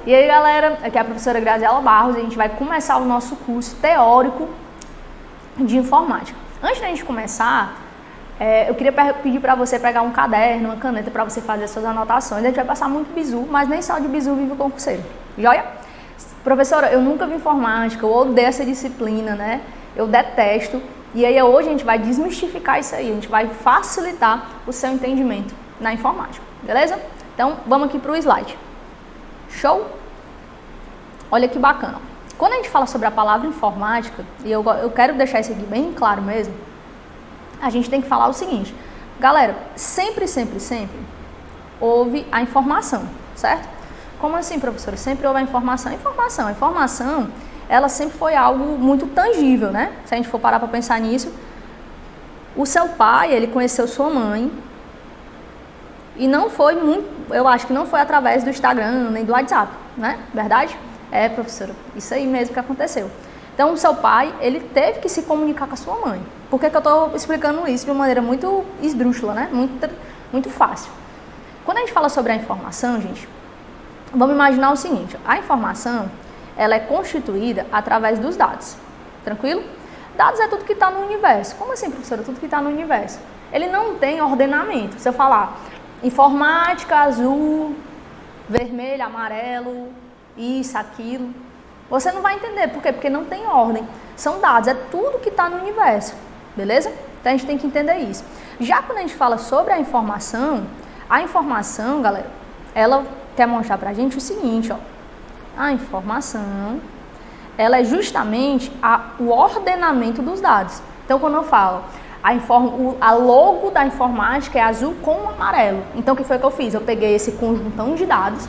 E aí, galera, aqui é a professora Graziela Barros e a gente vai começar o nosso curso teórico de informática. Antes da gente começar, eu queria pedir para você pegar um caderno, uma caneta para você fazer suas anotações. A gente vai passar muito bizu, mas nem só de bizu vive o concurseiro. Joia? Professora, eu nunca vi informática, eu odeio essa disciplina, né? Eu detesto. E aí hoje a gente vai desmistificar isso aí, a gente vai facilitar o seu entendimento na informática, beleza? Então, vamos aqui para o slide. Show? Olha que bacana. Quando a gente fala sobre a palavra informática, e eu quero deixar isso aqui bem claro mesmo, a gente tem que falar o seguinte, galera, sempre houve a informação, certo? Como assim, professora? Sempre houve a informação? A informação, ela sempre foi algo muito tangível, né? Se a gente for parar para pensar nisso, o seu pai, ele conheceu sua mãe, e não foi muito, eu acho que não foi através do Instagram, nem do WhatsApp, né? Verdade? É, professora, isso aí mesmo que aconteceu. Então, o seu pai, ele teve que se comunicar com a sua mãe. Por que eu estou explicando isso de uma maneira muito esdrúxula, né? Muito fácil. Quando a gente fala sobre a informação, gente, vamos imaginar o seguinte, a informação, ela é constituída através dos dados, tranquilo? Dados é tudo que está no universo. Como assim, professora? Tudo que está no universo. Ele não tem ordenamento. Se eu falar informática, azul, vermelho, amarelo, isso, aquilo, você não vai entender. Por quê? Porque não tem ordem. São dados, é tudo que está no universo, beleza? Então a gente tem que entender isso. Já quando a gente fala sobre a informação, galera, ela quer mostrar pra gente o seguinte, ó. A informação, ela é justamente o ordenamento dos dados. Então, quando eu falo, a logo da informática é azul com amarelo. Então, o que foi que eu fiz? Eu peguei esse conjuntão de dados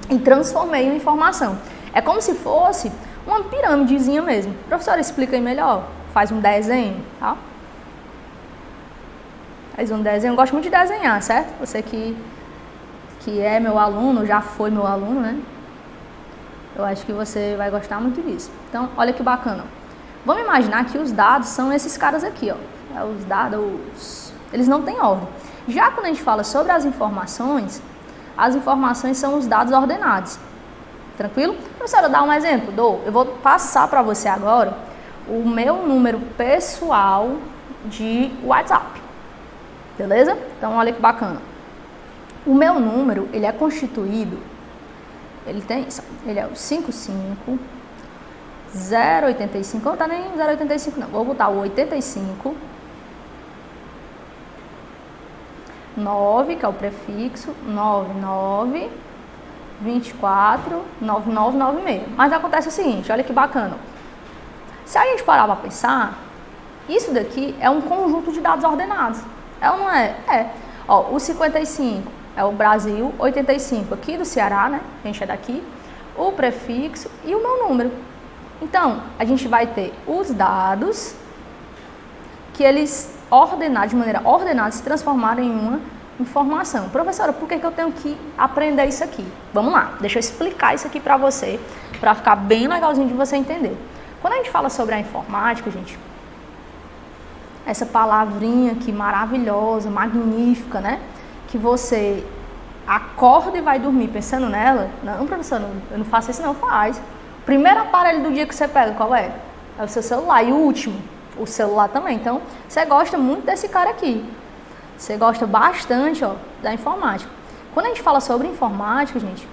e transformei em informação. É como se fosse uma pirâmidezinha mesmo. Professora, explica aí melhor. Faz um desenho, tá? Faz um desenho. Eu gosto muito de desenhar, certo? Você que é meu aluno, já foi meu aluno, né? Eu acho que você vai gostar muito disso. Então, olha que bacana. Vamos imaginar que os dados são esses caras aqui, ó. Os dados, eles não têm ordem. Já quando a gente fala sobre as informações são os dados ordenados. Tranquilo? Professora, dá um exemplo? Eu vou passar para você agora o meu número pessoal de WhatsApp. Beleza? Então, olha que bacana. O meu número, ele é constituído, ele é o 55 085, não tá nem 085 não, vou botar o 85 9, que é o prefixo, 99 24 9996. Mas acontece o seguinte, olha que bacana. Se a gente parar para pensar, isso daqui é um conjunto de dados ordenados. É ou não é? É. Ó, o 55 é o Brasil, 85 aqui do Ceará, né? A gente é daqui. O prefixo e o meu número. Então, a gente vai ter os dados que eles de maneira ordenada se transformaram em uma informação. Professora, por que eu tenho que aprender isso aqui? Vamos lá, deixa eu explicar isso aqui para você, para ficar bem legalzinho de você entender. Quando a gente fala sobre a informática, gente, essa palavrinha aqui maravilhosa, magnífica, né? Que você acorda e vai dormir pensando nela. Não, professora, eu não faço isso não, faz. Primeiro aparelho do dia que você pega, qual é? É o seu celular. E o último, o celular também. Então, você gosta muito desse cara aqui. Você gosta bastante, ó, da informática. Quando a gente fala sobre informática, gente,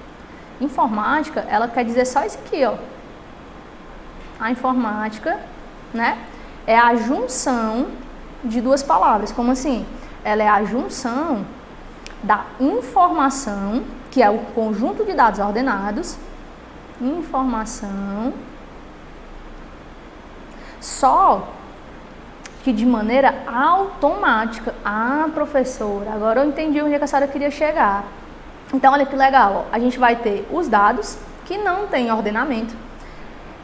informática, ela quer dizer só isso aqui, ó. A informática, né, é a junção de duas palavras. Como assim? Ela é a junção da informação, que é o conjunto de dados ordenados, informação, só que de maneira automática. Ah, professora, agora eu entendi onde a senhora queria chegar. Então, olha que legal, ó. A gente vai ter os dados que não têm ordenamento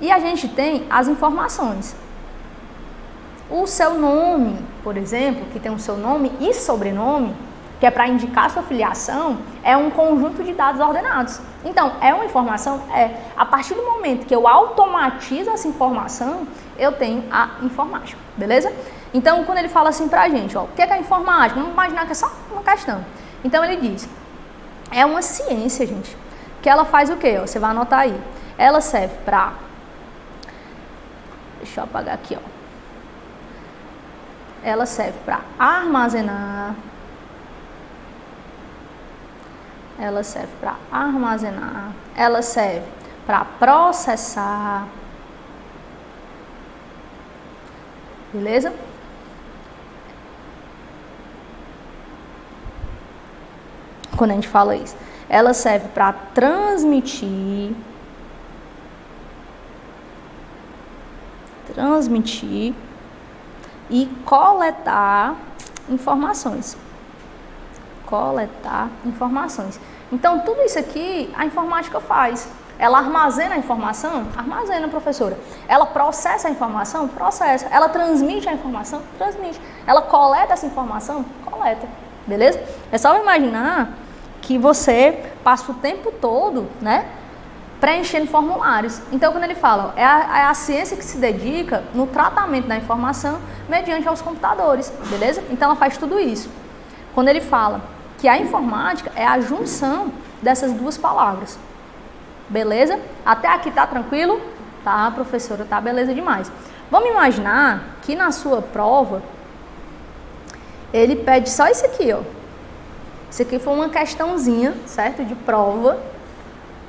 e a gente tem as informações. O seu nome, por exemplo, que tem o seu nome e sobrenome, que é para indicar sua filiação, é um conjunto de dados ordenados. Então, é uma informação? É. A partir do momento que eu automatizo essa informação, eu tenho a informática, beleza? Então, quando ele fala assim pra gente, ó, o que é a informática? Vamos imaginar que é só uma questão. Então, ele diz, é uma ciência, gente, que ela faz o quê? Ó? Você vai anotar aí. Ela serve para... Deixa eu apagar aqui, ó. Ela serve para armazenar. Ela serve para armazenar. Ela serve para processar. Beleza? Quando a gente fala isso. Ela serve para transmitir. E coletar informações. Coletar informações. Então, tudo isso aqui a informática faz. Ela armazena a informação? Armazena, professora. Ela processa a informação? Processa. Ela transmite a informação? Transmite. Ela coleta essa informação? Coleta. Beleza? É só imaginar que você passa o tempo todo, né, preenchendo formulários. Então, quando ele fala, ó, é a ciência que se dedica no tratamento da informação mediante aos computadores, beleza? Então, ela faz tudo isso. Quando ele fala que a informática é a junção dessas duas palavras, beleza? Até aqui tá tranquilo? Tá, professora, tá beleza demais. Vamos imaginar que na sua prova, ele pede só isso aqui, ó. Isso aqui foi uma questãozinha, certo? De prova.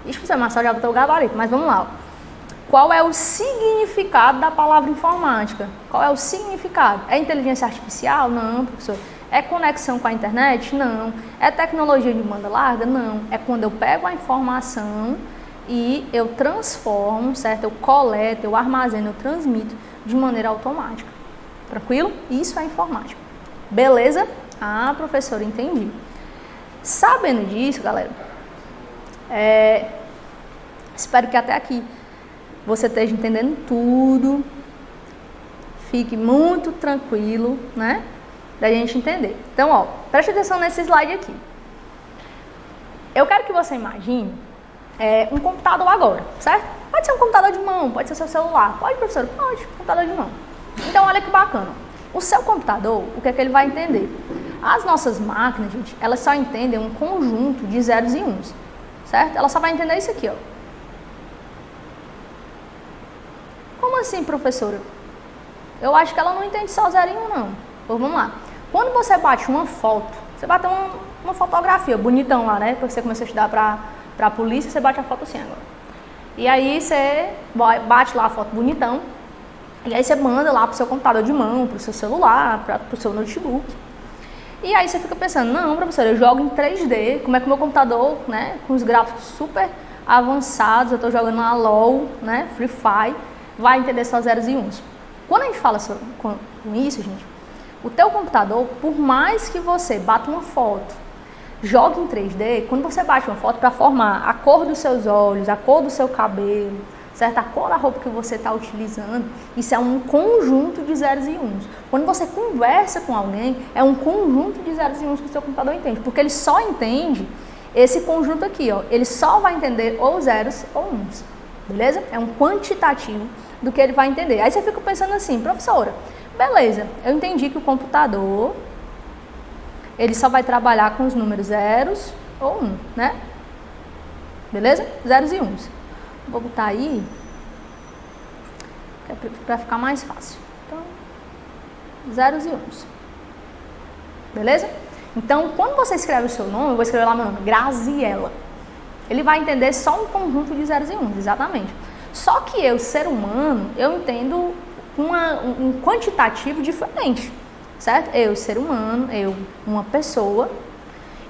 Ixi, você Marcelo já botou o gabarito, mas vamos lá. Ó. Qual é o significado da palavra informática? Qual é o significado? É inteligência artificial? Não, professor. É conexão com a internet? Não. É tecnologia de banda larga? Não. É quando eu pego a informação e eu transformo, certo? Eu coleto, eu armazeno, eu transmito de maneira automática. Tranquilo? Isso é informática. Beleza? Ah, professor, entendi. Sabendo disso, galera, espero que até aqui você esteja entendendo tudo. Fique muito tranquilo, né? Da gente entender. Então, ó, preste atenção nesse slide aqui. Eu quero que você imagine um computador agora, certo? Pode ser um computador de mão, pode ser seu celular. Pode, professor? Pode, computador de mão. Então, olha que bacana. O seu computador, o que é que ele vai entender? As nossas máquinas, gente, elas só entendem um conjunto de zeros e uns, certo? Ela só vai entender isso aqui, ó. Como assim, professora? Eu acho que ela não entende só zero e um, não. Pois vamos lá. Quando você bate uma foto, você bate uma fotografia, bonitão lá, né? Porque você começou a estudar pra polícia, você bate a foto assim agora. E aí você bate lá a foto bonitão, e aí você manda lá pro seu computador de mão, pro seu celular, pro seu notebook. E aí você fica pensando, não, professora, eu jogo em 3D, como é que o meu computador, né, com os gráficos super avançados, eu estou jogando na LOL, né, Free Fire, vai entender só zeros e uns. Quando a gente fala com isso, gente, o teu computador, por mais que você bata uma foto, jogue em 3D, quando você bate uma foto para formar a cor dos seus olhos, a cor do seu cabelo, certo? A cor da roupa que você está utilizando, isso é um conjunto de zeros e uns. Quando você conversa com alguém, é um conjunto de zeros e uns que o seu computador entende, porque ele só entende esse conjunto aqui, ó. Ele só vai entender ou zeros ou uns, beleza? É um quantitativo do que ele vai entender. Aí você fica pensando assim, professora, beleza, eu entendi que o computador, ele só vai trabalhar com os números zeros ou um, né? Beleza? Zeros e uns. Vou botar aí, para ficar mais fácil. Então, zeros e uns. Beleza? Então, quando você escreve o seu nome, eu vou escrever lá meu nome, Graziela. Ele vai entender só um conjunto de zeros e uns, exatamente. Só que eu, ser humano, eu entendo um quantitativo diferente, certo? Eu, ser humano, eu, uma pessoa,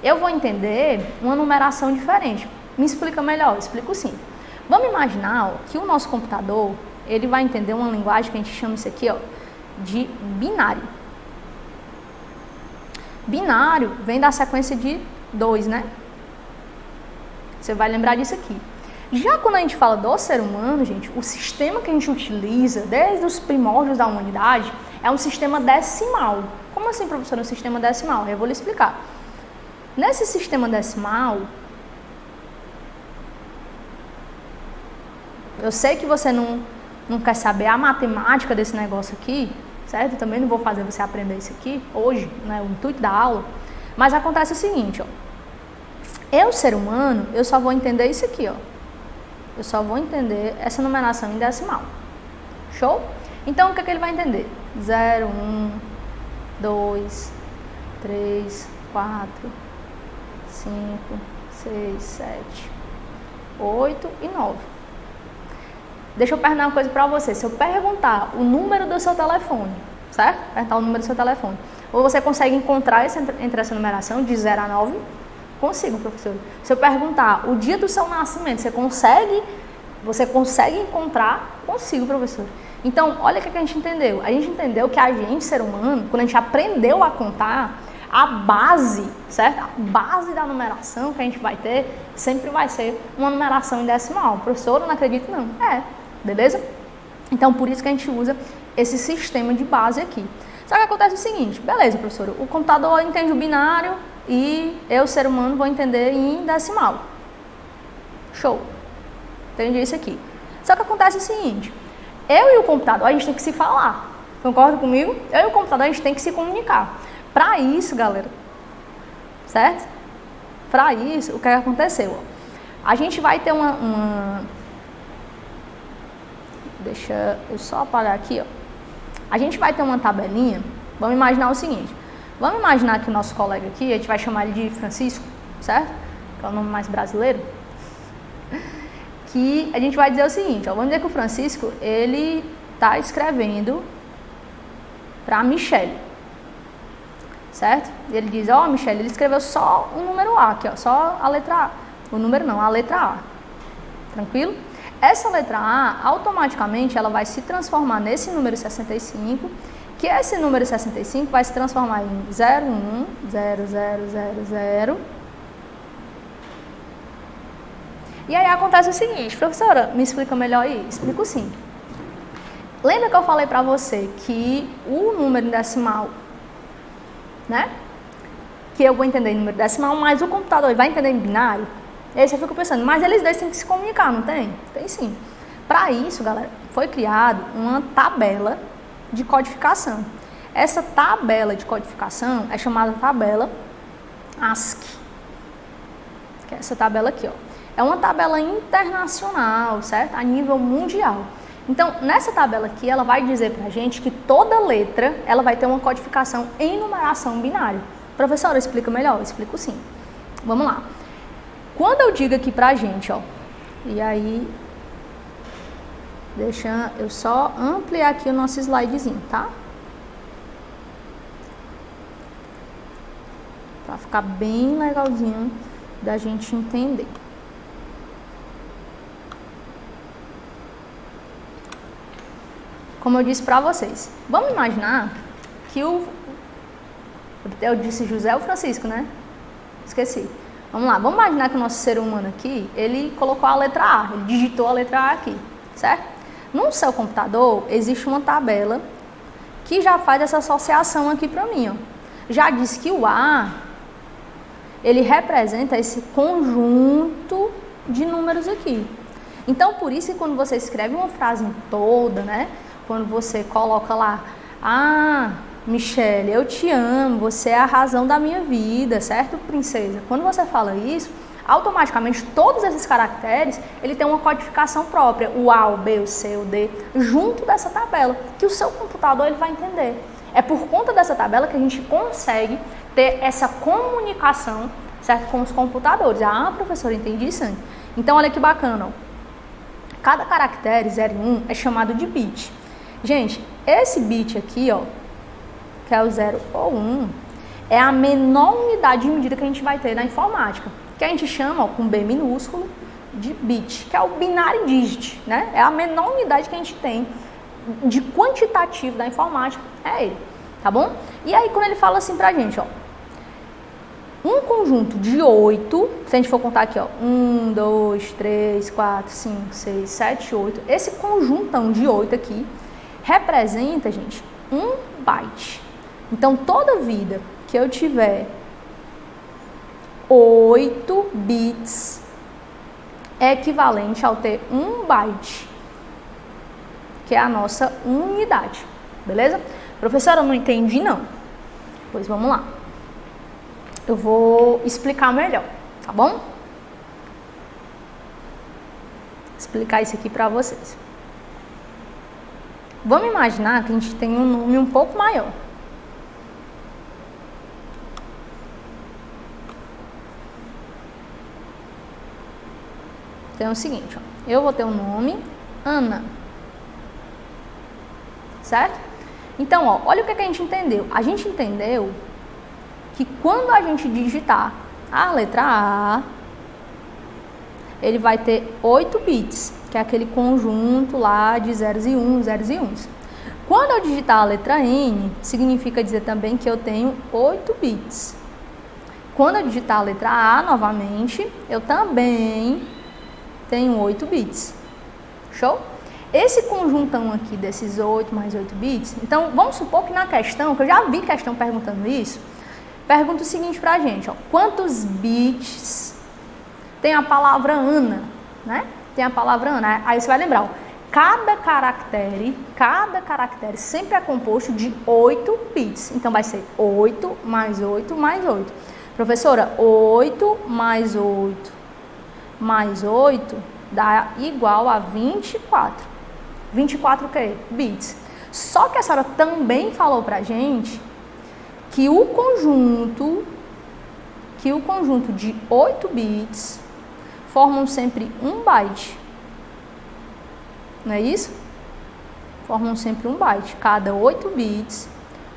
eu vou entender uma numeração diferente. Me explica melhor? Eu explico sim. Vamos imaginar, ó, que o nosso computador, ele vai entender uma linguagem que a gente chama isso aqui, ó, de binário. Binário vem da sequência de 2, né? Você vai lembrar disso aqui. Já quando a gente fala do ser humano, gente, o sistema que a gente utiliza desde os primórdios da humanidade é um sistema decimal. Como assim, professor, um sistema decimal? Eu vou lhe explicar. Nesse sistema decimal, eu sei que você não quer saber a matemática desse negócio aqui, certo? Eu também não vou fazer você aprender isso aqui hoje, né? O intuito da aula. Mas acontece o seguinte, ó. Eu, ser humano, eu só vou entender isso aqui, ó. Eu só vou entender essa numeração em decimal. Show? Então, o que é que ele vai entender? 0, 1, 2, 3, 4, 5, 6, 7, 8 e 9. Deixa eu perguntar uma coisa pra você. Se eu perguntar o número do seu telefone, certo? Perguntar o número do seu telefone. Ou você consegue encontrar entre essa numeração de 0 a 9? Consigo, professor. Se eu perguntar o dia do seu nascimento, você consegue encontrar? Consigo, professor. Então, olha o que a gente entendeu. A gente entendeu que a gente, ser humano, quando a gente aprendeu a contar, a base, certo? A base da numeração que a gente vai ter sempre vai ser uma numeração em decimal. Professor, eu não acredito não. Beleza? Então, por isso que a gente usa esse sistema de base aqui. Só que acontece o seguinte, beleza, professor, o computador entende o binário e eu, ser humano, vou entender em decimal. Show. Entendi isso aqui. Só que acontece o seguinte, eu e o computador, a gente tem que se falar. Concorda comigo? Eu e o computador, a gente tem que se comunicar. Para isso, galera, certo? Para isso, o que aconteceu? A gente vai ter Deixa eu só apagar aqui, ó. A gente vai ter uma tabelinha. Vamos imaginar o seguinte. Vamos imaginar que o nosso colega aqui, a gente vai chamar ele de Francisco, certo? Que é o nome mais brasileiro. Que a gente vai dizer o seguinte, ó. Vamos dizer que o Francisco, ele está escrevendo para a Michelle. Certo? E ele diz, ó, Michelle, ele escreveu só o número A aqui, ó, só a letra A. O número não, a letra A. Tranquilo? Essa letra A, automaticamente, ela vai se transformar nesse número 65, que esse número 65 vai se transformar em 01, 0000. E aí acontece o seguinte, professora, me explica melhor aí? Explico sim. Lembra que eu falei pra você que o número decimal, né? Que eu vou entender em número decimal, mas o computador vai entender em binário. E aí você fica pensando, mas eles dois têm que se comunicar, não tem? Tem sim. Para isso, galera, foi criado uma tabela de codificação. Essa tabela de codificação é chamada tabela ASCII. Que é essa tabela aqui, ó. É uma tabela internacional, certo? A nível mundial. Então, nessa tabela aqui, ela vai dizer pra gente que toda letra, ela vai ter uma codificação em numeração binária. Professora, explica melhor? Eu explico sim. Vamos lá. Quando eu digo aqui pra gente, ó, e aí, deixa eu só ampliar aqui o nosso slidezinho, tá? Pra ficar bem legalzinho da gente entender. Como eu disse pra vocês, vamos imaginar que eu disse José ou Francisco, né? Esqueci. Vamos lá, vamos imaginar que o nosso ser humano aqui, ele colocou a letra A, ele digitou a letra A aqui, certo? No seu computador, existe uma tabela que já faz essa associação aqui para mim, ó. Já diz que o A, ele representa esse conjunto de números aqui. Então, por isso que quando você escreve uma frase toda, né? Quando você coloca lá, Michelle, eu te amo, você é a razão da minha vida, certo, princesa? Quando você fala isso, automaticamente todos esses caracteres, ele tem uma codificação própria, o A, o B, o C, o D, junto dessa tabela, que o seu computador ele vai entender. É por conta dessa tabela que a gente consegue ter essa comunicação, certo, com os computadores. Professora, entendi isso. Então, olha que bacana, ó. Cada caractere 0 e 1 é chamado de bit. Gente, esse bit aqui, ó, que é o 0 ou 1, é a menor unidade de medida que a gente vai ter na informática, que a gente chama, ó, com B minúsculo, de bit, que é o binary digit, né? É a menor unidade que a gente tem de quantitativo da informática, é ele, tá bom? E aí, quando ele fala assim pra gente, ó, um conjunto de 8, se a gente for contar aqui, ó, 1, 2, 3, 4, 5, 6, 7, 8, esse conjuntão de 8 aqui representa, gente, 1 byte. Então, toda vida que eu tiver 8 bits é equivalente ao ter 1 byte, que é a nossa unidade, beleza? Professora, eu não entendi não. Pois vamos lá. Eu vou explicar melhor, tá tá bom? Vou explicar isso aqui para vocês. Vamos imaginar que a gente tem um nome um pouco maior. Então é o seguinte, ó, eu vou ter um nome, Ana, certo? Então, ó, olha o que a gente entendeu. A gente entendeu que quando a gente digitar a letra A, ele vai ter 8 bits, que é aquele conjunto lá de zeros e uns. Quando eu digitar a letra N, significa dizer também que eu tenho 8 bits. Quando eu digitar a letra A novamente, eu também tenho 8 bits. Show? Esse conjuntão aqui desses 8 mais 8 bits, então vamos supor que na questão, que eu já vi questão perguntando isso, pergunta o seguinte pra gente, ó, quantos bits tem a palavra Ana, né? Tem a palavra Ana, aí você vai lembrar, ó, cada caractere sempre é composto de 8 bits, então vai ser 8 mais 8 mais 8. Professora, 8 mais 8 mais 8 dá igual a 24. 24 o quê? Bits. Só que a senhora também falou pra gente que o conjunto de 8 bits formam sempre um byte. Não é isso? Formam sempre um byte. Cada 8 bits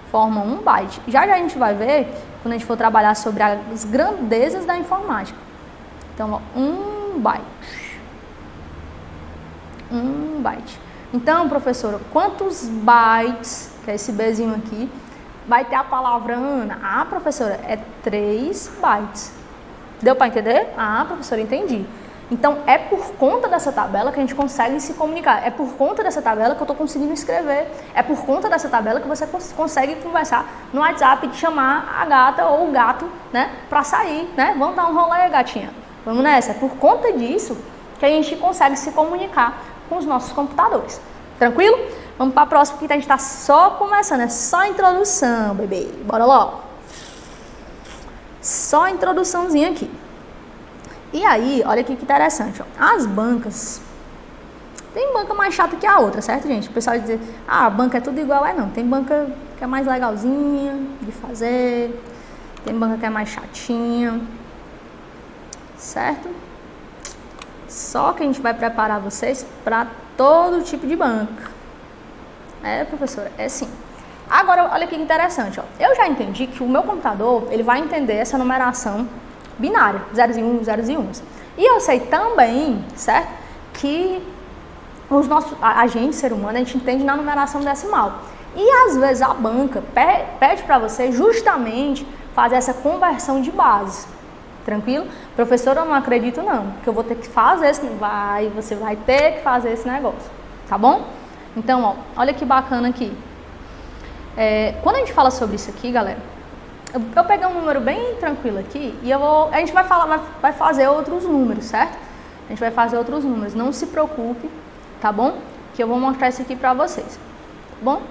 formam um byte. Já a gente vai ver quando a gente for trabalhar sobre as grandezas da informática. Então, ó, um byte. Um byte. Então, professora, quantos bytes, que é esse Bzinho aqui, vai ter a palavra Ana? Ah, professora, é 3 bytes. Deu para entender? Ah, professora, entendi. Então, é por conta dessa tabela que a gente consegue se comunicar. É por conta dessa tabela que eu estou conseguindo escrever. É por conta dessa tabela que você consegue conversar no WhatsApp e chamar a gata ou o gato, né, para sair, né? Vamos dar um rolê, gatinha. Vamos nessa. É por conta disso que a gente consegue se comunicar com os nossos computadores. Tranquilo? Vamos para a próxima, porque a gente está só começando. É só a introdução, bebê. Bora lá. Só a introduçãozinha aqui. E aí, olha aqui que interessante, ó. As bancas, tem banca mais chata que a outra, certo, gente? O pessoal diz, a banca é tudo igual, não. Tem banca que é mais legalzinha de fazer, tem banca que é mais chatinha, certo? Só que a gente vai preparar vocês para todo tipo de banca. É, professora, é sim. Agora, olha que interessante, ó. Eu já entendi que o meu computador, ele vai entender essa numeração binária, zeros e uns, zeros e uns. E eu sei também, certo, que a gente, ser humano, a gente entende na numeração decimal. E às vezes a banca pede para você justamente fazer essa conversão de bases. Tranquilo? Professor, eu não acredito não, porque eu vou ter que fazer você vai ter que fazer esse negócio, tá bom? Então, ó, olha que bacana aqui. Quando a gente fala sobre isso aqui, galera, eu peguei um número bem tranquilo aqui e a gente vai fazer outros números, certo? A gente vai fazer outros números, não se preocupe, tá bom? Que eu vou mostrar isso aqui pra vocês, tá bom?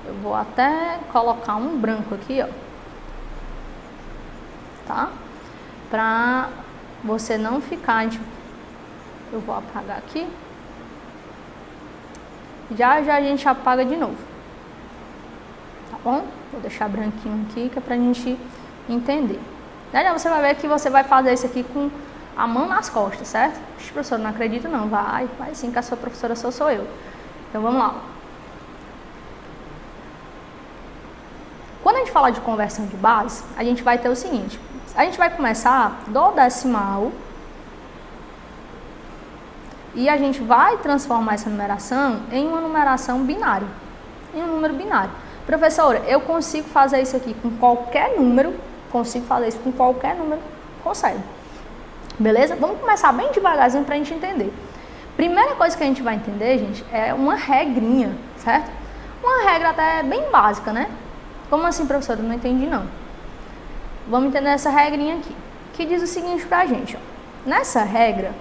Eu vou até colocar um branco aqui, ó, tá? Pra você não ficar, eu vou apagar aqui, já a gente apaga de novo, tá bom? Vou deixar branquinho aqui, que é pra gente entender. Já você vai ver que você vai fazer isso aqui com a mão nas costas, certo? Professor, não acredito não, vai sim, que a sua professora sou eu. Então vamos lá. Quando a gente falar de conversão de base, a gente vai ter o seguinte, a gente vai começar do decimal e a gente vai transformar essa numeração em uma numeração binária, em um número binário. Professora, eu consigo fazer isso aqui com qualquer número, consegue. Beleza? Vamos começar bem devagarzinho pra gente entender. Primeira coisa que a gente vai entender, gente, é uma regrinha, certo? Uma regra até bem básica, né? Como assim, professora? Eu não entendi, não. Vamos entender essa regrinha aqui, que diz o seguinte pra gente, ó. Nessa regra,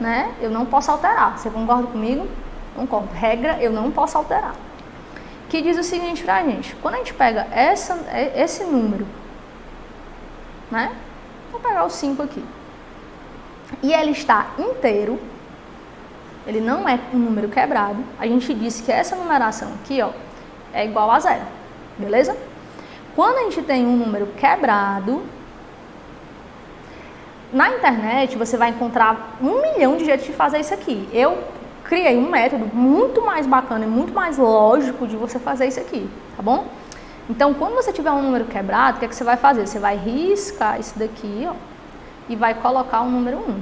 né, eu não posso alterar. Você concorda comigo? Concordo. Regra, eu não posso alterar. Que diz o seguinte pra gente, quando a gente pega esse número né? Vou pegar o 5 aqui. E ele está inteiro, ele não é um número quebrado. A gente disse que essa numeração aqui, ó, é igual a 0, beleza? Quando a gente tem um número quebrado, na internet você vai encontrar 1 milhão de jeitos de fazer isso aqui. Eu criei um método muito mais bacana e muito mais lógico de você fazer isso aqui, tá bom? Então, quando você tiver um número quebrado, o que é que você vai fazer? Você vai riscar isso daqui, ó, e vai colocar o número 1.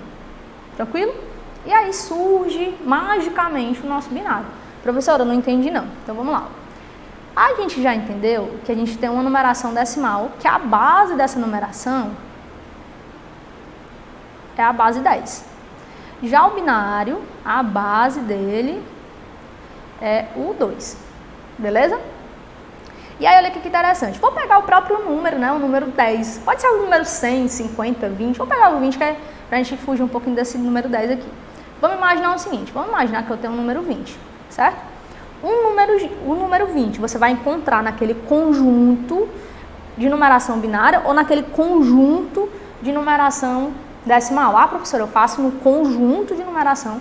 Tranquilo? E aí surge magicamente o nosso binário. Professora, eu não entendi não. Então, vamos lá. A gente já entendeu que a gente tem uma numeração decimal, que a base dessa numeração é a base 10. Já o binário, a base dele é o 2. Beleza? E aí, olha que interessante. Vou pegar o próprio número, né? O número 10. Pode ser o número 100, 50, 20. Vou pegar o 20, que é pra gente fugir um pouquinho desse número 10 aqui. Vamos imaginar o seguinte. Vamos imaginar que eu tenho um número 20, certo? O número 20 você vai encontrar naquele conjunto de numeração binária ou naquele conjunto de numeração decimal. Ah, professora, eu faço no conjunto de numeração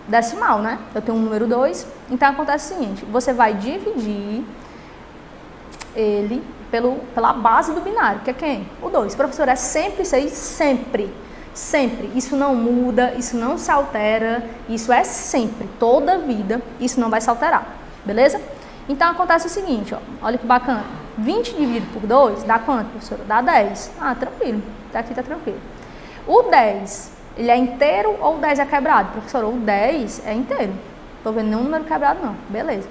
decimal, né? Eu tenho um número 2. Então, acontece o seguinte. Você vai dividir ele pela base do binário, que é quem? O 2. Professor, é sempre 6? Sempre. Sempre. Isso não muda, isso não se altera, isso é sempre, toda a vida, isso não vai se alterar. Beleza? Então, acontece o seguinte, ó. Olha que bacana. 20 dividido por 2 dá quanto, professora? Dá 10. Ah, tranquilo. Daqui tá tranquilo. O 10, ele é inteiro ou o 10 é quebrado? Professora, o 10 é inteiro. Tô vendo nenhum número quebrado, não. Beleza.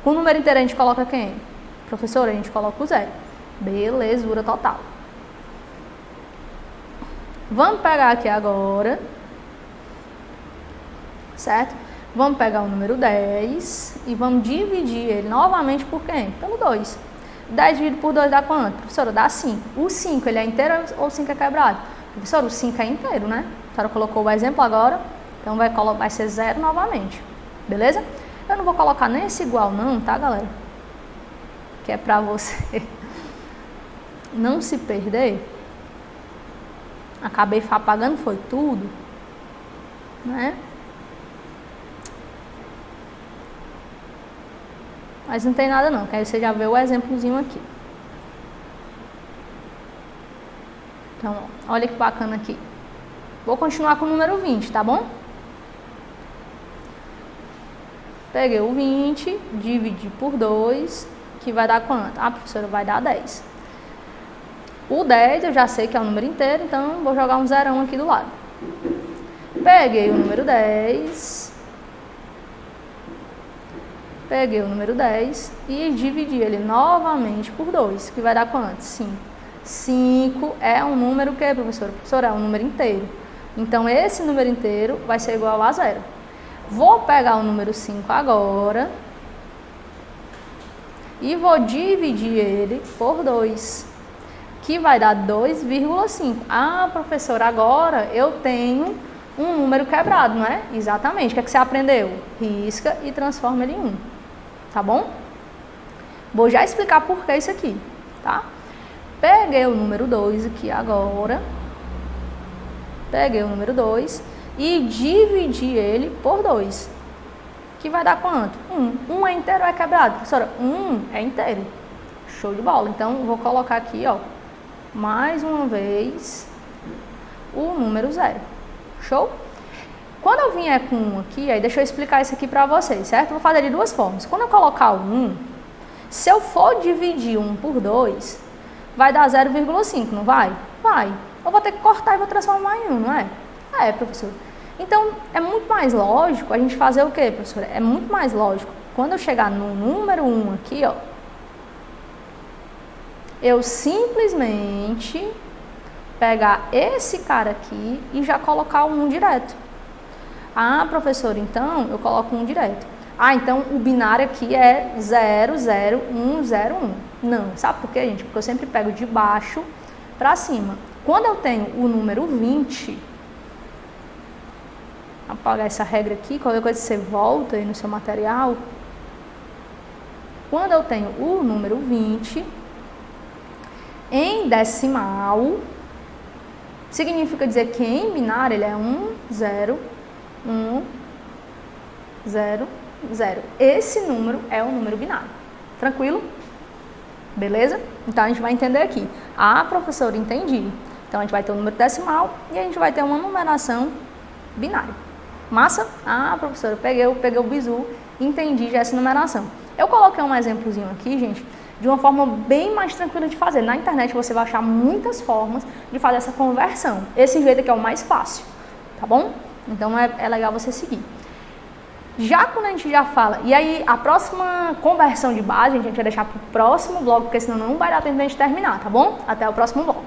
Com o número inteiro a gente coloca quem? Professora, a gente coloca o 0. Belezura total. Vamos pegar aqui agora, certo? Vamos pegar o número 10 e vamos dividir ele novamente por quem? Pelo 2. 10 dividido por 2 dá quanto? Professora, dá 5. O 5, ele é inteiro ou o 5 é quebrado? Professora, o 5 é inteiro, né? A senhora colocou o exemplo agora, então vai ser 0 novamente. Beleza? Eu não vou colocar nem esse igual não, tá, galera? Que é pra você não se perder. Acabei apagando, foi tudo, né? Mas não tem nada não, que aí você já vê o exemplozinho aqui. Então, olha que bacana aqui. Vou continuar com o número 20, tá bom? Peguei o 20, dividi por 2, que vai dar quanto? Ah, professora, vai dar 10. O 10 eu já sei que é um número inteiro, então vou jogar um zerão aqui do lado. Peguei o número 10. Peguei o número 10 e dividi ele novamente por 2, que vai dar quanto? 5. 5 é um número que, professora? Professora, é um número inteiro. Então, esse número inteiro vai ser igual a 0. Vou pegar o número 5 agora e vou dividir ele por 2, que vai dar 2,5. Ah, professora, agora eu tenho um número quebrado, não é? Exatamente. O que é que você aprendeu? Risca e transforma ele em 1. Tá bom? Vou já explicar por que isso aqui, tá? Peguei o número 2 aqui agora. Peguei o número 2 e dividi ele por 2. Que vai dar quanto? 1. 1 é inteiro ou é quebrado? Professora, 1 é inteiro. Show de bola. Então, vou colocar aqui, ó, mais uma vez, o número 0. Show? Quando eu vier com 1 aqui, aí deixa eu explicar isso aqui pra vocês, certo? Vou fazer de duas formas. Quando eu colocar o 1, se eu for dividir 1 por 2, vai dar 0,5, não vai? Vai. Eu vou ter que cortar e vou transformar em 1, não é? É, professor. Então, é muito mais lógico a gente fazer o quê, professora? É muito mais lógico, quando eu chegar no número 1 aqui, ó, eu simplesmente pegar esse cara aqui e já colocar o 1 direto. Ah, professora, então eu coloco 1 direto. Ah, então o binário aqui é 0, 0, 1, 0, 1. Não, sabe por quê, gente? Porque eu sempre pego de baixo para cima. Quando eu tenho o número 20, vou apagar essa regra aqui, qualquer coisa você volta aí no seu material. Quando eu tenho o número 20 em decimal, Significa dizer que em binário ele é 1, 0, 1, 0, 0. Esse número é o número binário. Tranquilo? Beleza? Então a gente vai entender aqui. Ah, professora, entendi. Então a gente vai ter um número decimal e a gente vai ter uma numeração binária. Massa? Ah, professora, peguei o bizu, entendi já essa numeração. Eu coloquei um exemplozinho aqui, gente, de uma forma bem mais tranquila de fazer. Na internet você vai achar muitas formas de fazer essa conversão. Esse jeito aqui é o mais fácil, tá bom? Então é legal você seguir. Já quando a gente já fala, e aí a próxima conversão de base a gente vai deixar para o próximo bloco, porque senão não vai dar tempo de a gente terminar, tá bom? Até o próximo bloco.